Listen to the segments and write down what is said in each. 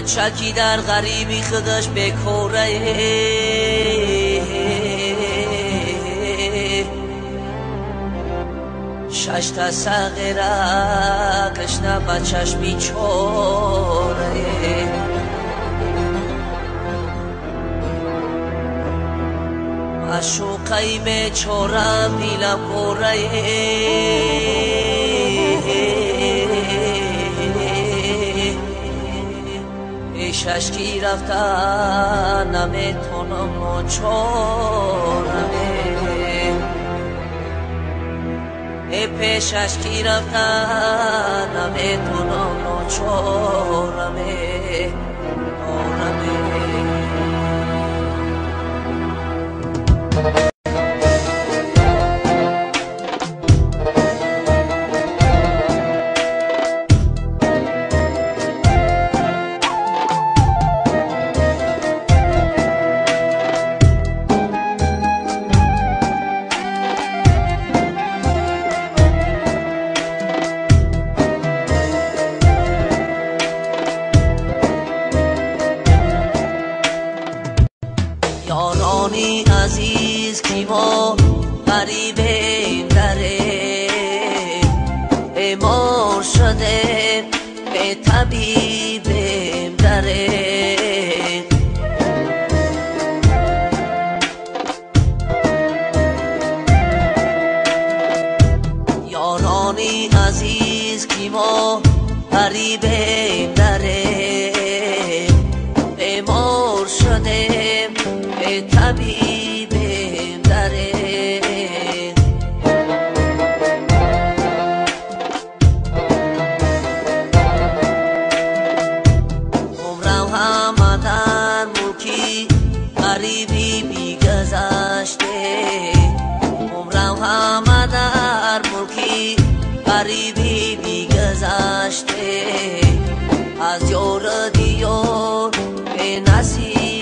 چکی در غریبی خودش بکوره شش تا صغیره کشنه بچش بیچاره معشوقه بیچاره بیلم کوره پیشش کی رفتن نمیتونم ناچارمه پیشش کی رفتن نمیتونم ناچارمه یارانی عزیز کی ما غریبیم دره بیمار شده به طبیبیم دره یارانی عزیز کی ما غریبیم دره بیمار شده طبیبیم دره عمرم همه در ملکی غریبی بیگذشته عمرم همه در ملکی غریبی بیگذشته از یار دیار به نصیب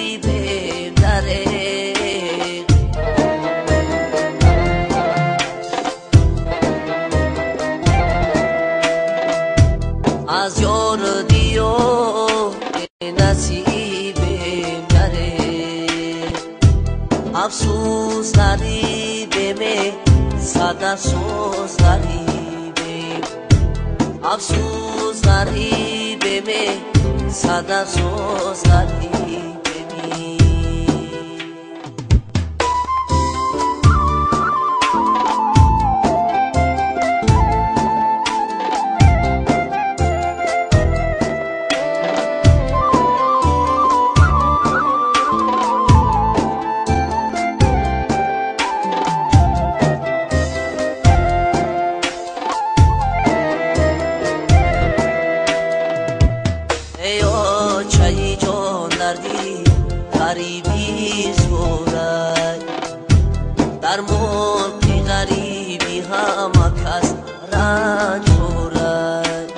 از یار دیار نصیبیم داره افسوس غریبیم صد افسوس غریبیم افسوس غریبیم صد افسوس غریبیم چای جان دردی غریبی زورد در ملک غریبی همه کس رنج خورد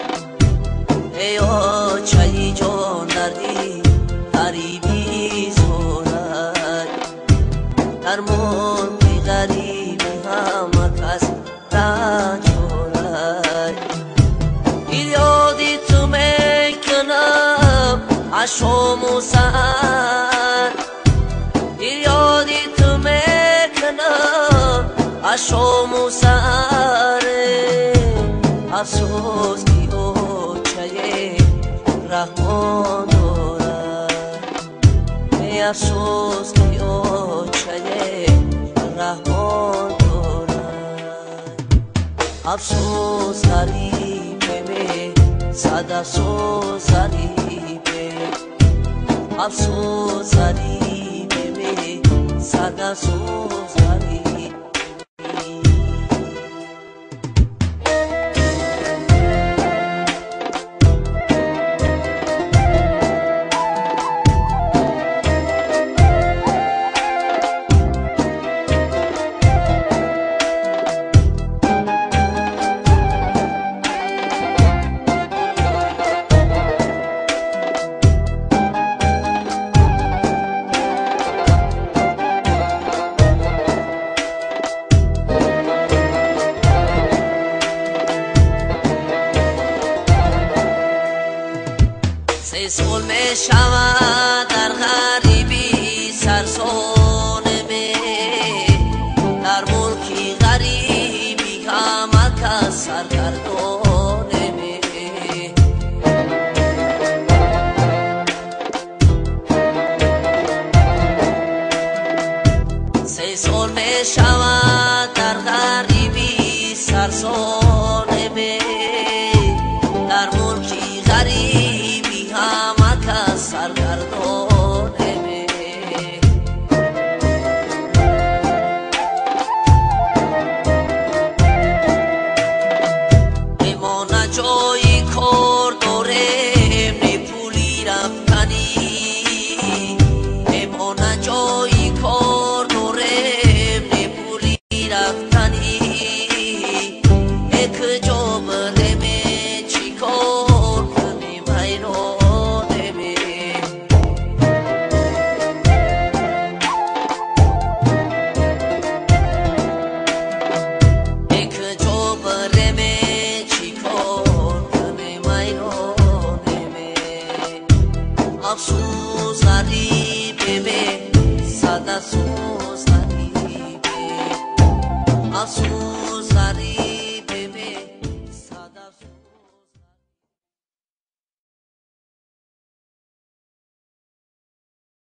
ایا چای جان دردی غریبی زورد در ملک غریبی همه کس رنج خورد یادی تو میکنم عشام و سهر یادی تو میکنم عشام و سهر افسوس کی اوچه رحمان دارد افسوس کی اوچه رحمان دارد افسوس غریبه صد افسوس غریبه افسوس غریبه صد افسوس غریبه شود در غریبی سرسانمه در ملکی غریبی همه کس سرگردانمه سه سال می شود در غریبی سرسانمه در ملکی غریبی همه کس سرگردانمه بمانه جایی کار داریم نه پولی رفتنی بمانه جایی کار داریم نه پولی رفتنی یک جا بریم چی کار کنیم حیرانمه یک جا بریم چی کار کنیم حیرانمه افسوس غریبه به صد افسوس غریبه افسوس